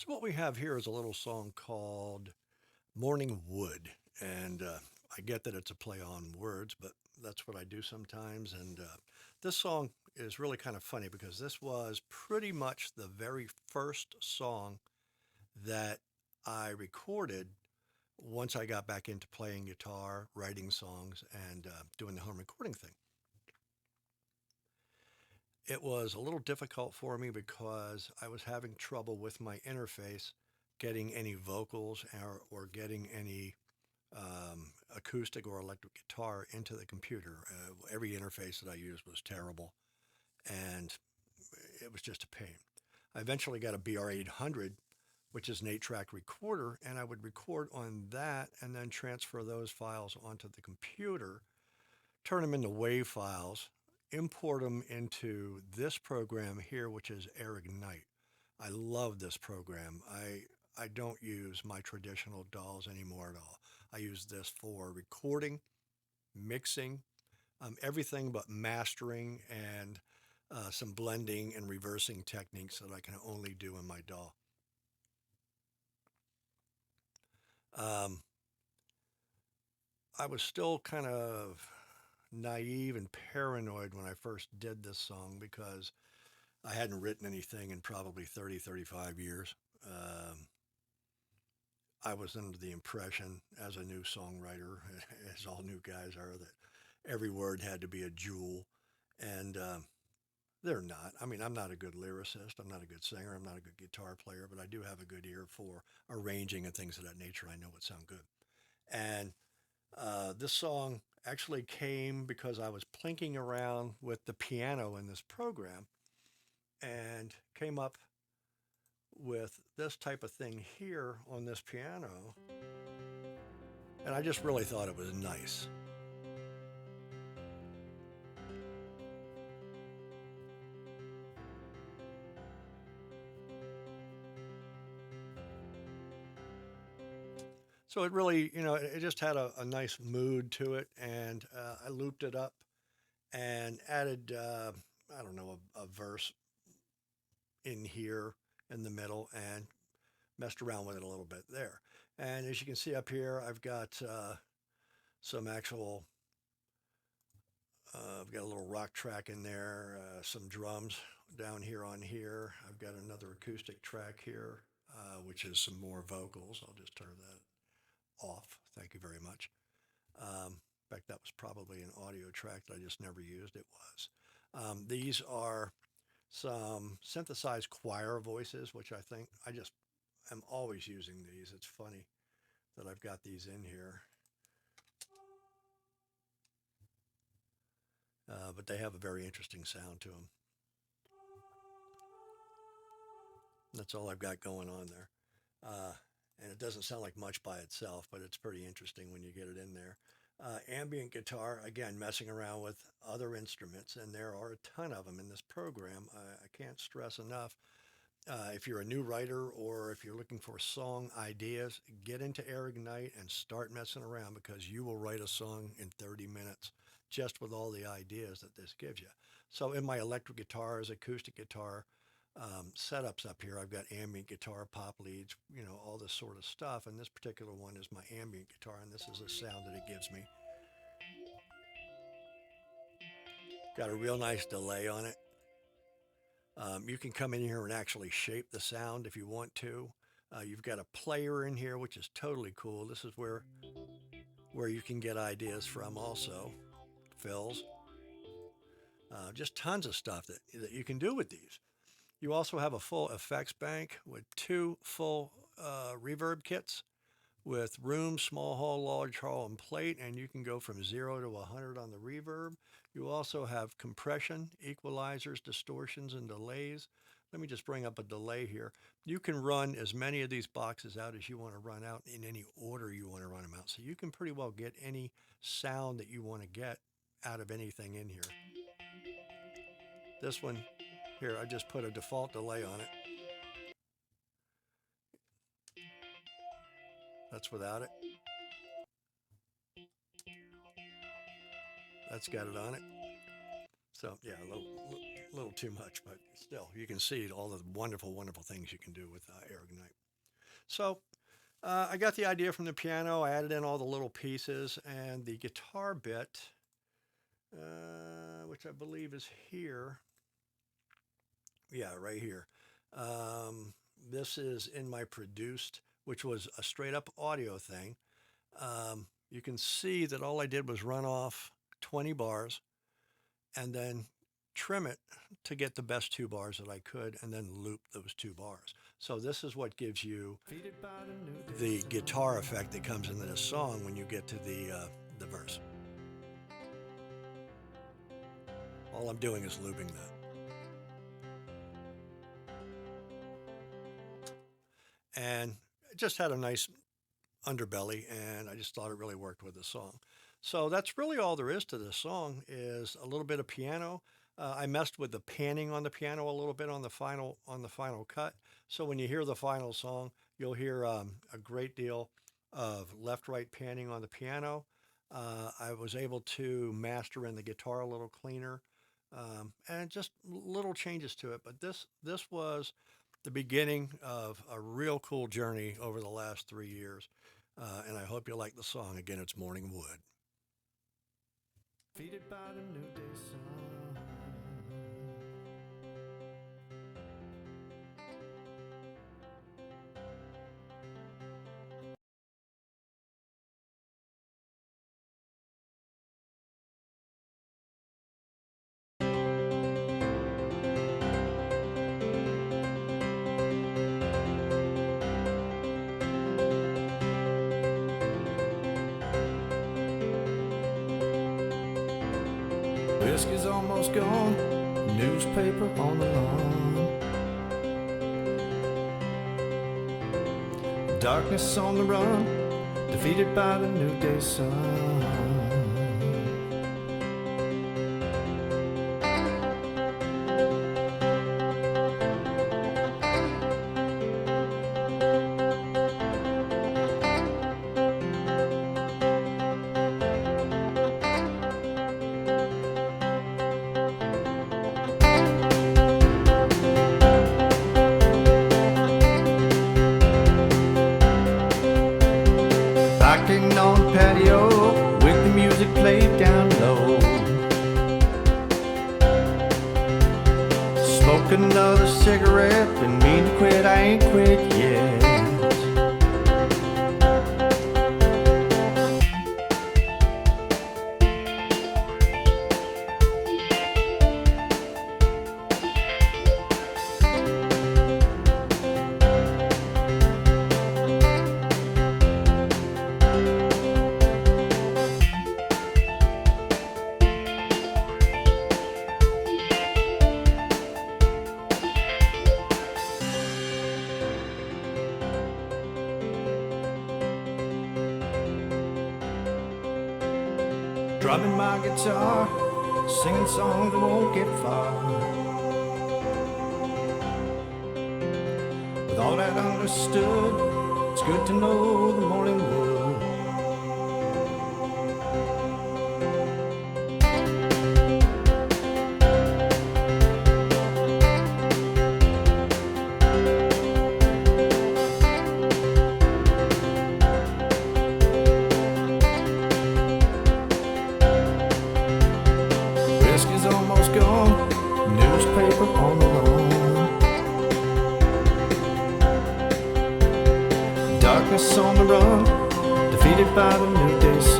So what we have here is a little song called Morning Wood. And I get that it's a play on words, but that's what I do sometimes. And this song is really kind of funny because this was pretty much the very first song that I recorded once I got back into playing guitar, writing songs, and doing the home recording thing. It was a little difficult for me because I was having trouble with my interface getting any vocals or getting any acoustic or electric guitar into the computer. Every interface that I used was terrible, and it was just a pain. I eventually got a BR800, which is an 8-track recorder, and I would record on that and then transfer those files onto the computer, turn them into WAV files, import them into this program here, which is Air Ignite. I love this program. I don't use my traditional DAWs anymore at all. I use this for recording, mixing, everything but mastering and some blending and reversing techniques that I can only do in my DAW. Um, I was still kind of naive and paranoid when I first did this song because I hadn't written anything in probably 30, 35 years. Um, I was under the impression, as a new songwriter, as all new guys are, that every word had to be a jewel. And they're not. I mean, I'm not a good lyricist. I'm not a good singer. I'm not a good guitar player, but I do have a good ear for arranging and things of that nature. I know what sound good. And this song actually came because I was plinking around with the piano in this program and came up with this type of thing here on this piano. And I just really thought it was nice. So it really, it just had a nice mood to it. And I looped it up and added, I don't know, a verse in here in the middle and messed around with it a little bit there. And as you can see up here, I've got some actual, I've got a little rock track in there, some drums down here on here. I've got another acoustic track here, which is some more vocals. I'll just turn that off. Thank you very much. In fact, that was probably an audio track that I just never used. It was. These are some synthesized choir voices, which I think I just am always using these. It's funny that I've got these in here. But they have a very interesting sound to them. That's all I've got going on there. And it doesn't sound like much by itself, but it's pretty interesting when you get it in there. Ambient guitar, again, messing around with other instruments, and there are a ton of them in this program. I can't stress enough. If you're a new writer or if you're looking for song ideas, get into Air Ignite and start messing around because you will write a song in 30 minutes just with all the ideas that this gives you. So in my electric guitars, acoustic guitar setups up here, I've got ambient guitar, pop leads, all this sort of stuff. And this particular one is my ambient guitar, and this is the sound that it gives me. Got a real nice delay on it. You can come in here and actually shape the sound if you want to. You've got a player in here, which is totally cool. This is where you can get ideas from also, fills. Just tons of stuff that you can do with these. You also have a full effects bank with 2 full reverb kits with room, small hall, large hall, and plate, and you can go from 0 to 100 on the reverb. You also have compression, equalizers, distortions, and delays. Let me just bring up a delay here. You can run as many of these boxes out as you want to run out in any order you want to run them out. So you can pretty well get any sound that you want to get out of anything in here. This one here, I just put a default delay on it. That's without it. That's got it on it. So yeah, a little too much, but still, you can see all the wonderful, wonderful things you can do with Air Ignite. So I got the idea from the piano. I added in all the little pieces and the guitar bit, which I believe is here. Yeah, right here. This is in my produced, which was a straight up audio thing. You can see that all I did was run off 20 bars and then trim it to get the best 2 bars that I could and then loop those 2 bars. So this is what gives you the guitar effect that comes into this song when you get to the verse. All I'm doing is looping that. And it just had a nice underbelly, and I just thought it really worked with the song. So that's really all there is to this song, is a little bit of piano. I messed with the panning on the piano a little bit on the final cut. So when you hear the final song, you'll hear a great deal of left-right panning on the piano. I was able to master in the guitar a little cleaner, and just little changes to it. But this was the beginning of a real cool journey over the last 3 years. And I hope you like the song. Again, it's Morning Wood. Defeated by the new day sun. Whiskey's almost gone, newspaper on the lawn. Darkness on the run, defeated by the new day sun. Rocking on the patio with the music played down low. Smoke another cigarette, been mean to quit, I ain't quit yet. Drumming my guitar, singing songs that won't get far. With all that understood, it's good to know the morning wood. Whiskey's almost gone, newspaper on the lawn. Darkness on the run, defeated by the new day sun.